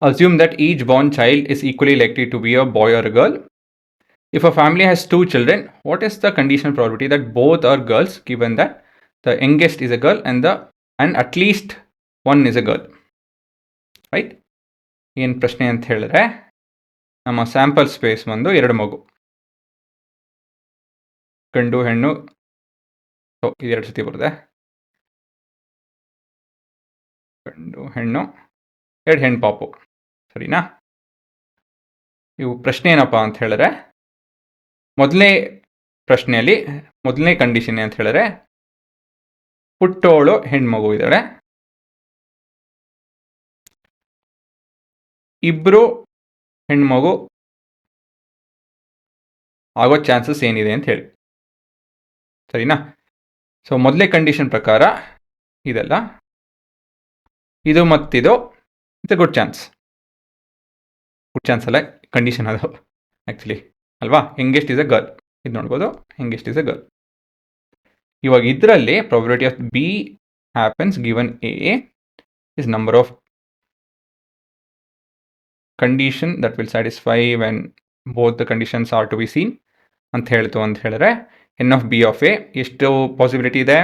assume that each born child is equally likely to be a boy or a girl. If a family has 2 children, what is the conditional probability that both are girls given that the youngest is a girl and at least one is a girl? Right? ಏನು ಪ್ರಶ್ನೆ ಅಂತ ಹೇಳಿದ್ರೆ ನಮ್ಮ sample space ಒಂದು 2 ಮಗು, ಗಂಡು ಹೆಣ್ಣು. ಇದು 2 ಸತಿ ಬರುತ್ತೆ, ಗಂಡು ಹೆಣ್ಣು, 2 ಹೆಣ್ಣು ಪಾಪು. ಸರಿನಾ? ಇವು ಪ್ರಶ್ನೆ ಏನಪ್ಪ ಅಂತ ಹೇಳಿದ್ರೆ, ಮೊದಲನೇ ಪ್ರಶ್ನೆಯಲ್ಲಿ ಮೊದಲನೇ ಕಂಡೀಷನ್ ಅಂತ ಹೇಳಿದ್ರೆ ಹುಟ್ಟೋಳು ಹೆಣ್ಮಗು ಇದ್ದಾಳೆ, ಇಬ್ಬರು ಹೆಣ್ಮಗು ಆಗೋ ಚಾನ್ಸಸ್ ಏನಿದೆ ಅಂತ ಹೇಳಿ. ಸರಿನಾ? ಸೊ ಮೊದಲನೇ ಕಂಡೀಷನ್ ಪ್ರಕಾರ ಇದೆಲ್ಲ, ಇದು ಮತ್ತಿದು it's a good chance. Good chance ಅಲ್ಲ, ಕಂಡೀಷನ್ ಅದು ಆ್ಯಕ್ಚುಲಿ ಅಲ್ವಾ. ಯಂಗೆಸ್ಟ್ ಇಸ್ ಎ ಗರ್ಲ್, ಇದು ನೋಡ್ಬೋದು, ಯಂಗೆಸ್ಟ್ ಇಸ್ ಎ ಗರ್ಲ್. ಇವಾಗ ಇದರಲ್ಲಿ probability of B happens given A is number of condition that will satisfy when both the conditions are to be seen ಅಂತ ಹೇಳ್ತು ಅಂತ ಹೇಳಿದ್ರೆ n of B of A ಎಷ್ಟು possibility ಇದೆ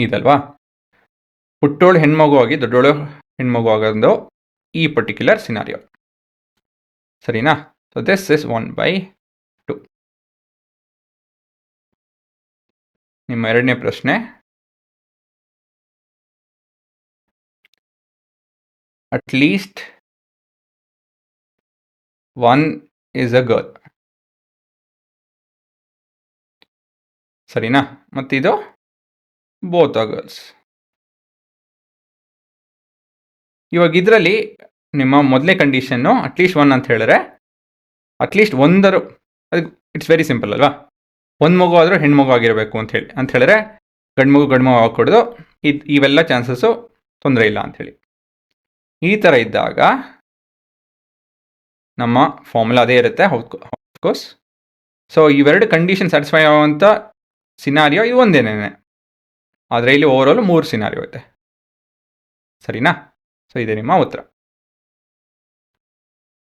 ಇದಲ್ವಾ. ಹುಟ್ಟೋಳು ಹೆಣ್ಮಗು ಆಗಿ ದೊಡ್ಡೋಳು ಹೆಣ್ಮಗು ಆಗೋದು ಈ ಪರ್ಟಿಕ್ಯುಲರ್ ಸಿನಾರಿಯೋ. ಸರಿನಾ? So this is 1/2. ನಿಮ್ಮ ಎರಡನೇ ಪ್ರಶ್ನೆ, at least one is a girl. ಸರಿನಾ? ಮತ್ತಿದು ಬೋತ್ ಆರ್ ಗರ್ಲ್ಸ್. ಇವಾಗ ಇದರಲ್ಲಿ ನಿಮ್ಮ ಮೊದಲೇ ಕಂಡೀಷನ್ನು ಅಟ್ಲೀಸ್ಟ್ 1 ಅಂತ ಹೇಳಿದ್ರೆ ಅಟ್ಲೀಸ್ಟ್ ಒಂದರು, ಅದು ಇಟ್ಸ್ ವೆರಿ ಸಿಂಪಲ್ ಅಲ್ವಾ. ಒಂದು ಮಗು ಆದರೂ ಹೆಣ್ಮಗು ಆಗಿರಬೇಕು ಅಂತ ಹೇಳಿದ್ರೆ ಗಂಡು ಮಗು ಹಾಕೊಡೋದು, ಇವೆಲ್ಲ ಚಾನ್ಸಸ್ಸು ತೊಂದರೆ ಇಲ್ಲ ಅಂಥೇಳಿ. ಈ ಥರ ಇದ್ದಾಗ ನಮ್ಮ ಫಾರ್ಮುಲಾ ಅದೇ ಇರುತ್ತೆ ಆಫ್ಕೋರ್ಸ್. ಸೊ ಇವೆರಡು ಕಂಡೀಷನ್ ಸ್ಯಾಟಿಸ್ಫೈ ಆಗುವಂಥ ಸಿನಾರಿಯೋ ಇದು ಒಂದೇನೇ, ಆದರೆ ಇಲ್ಲಿ ಓವರಾಲ್ 3 ಸಿನಾರಿಯೋ ಇದೆ. ಸರಿನಾ? ಸೊ ಇದೆ ನಿಮ್ಮ ಉತ್ತರ.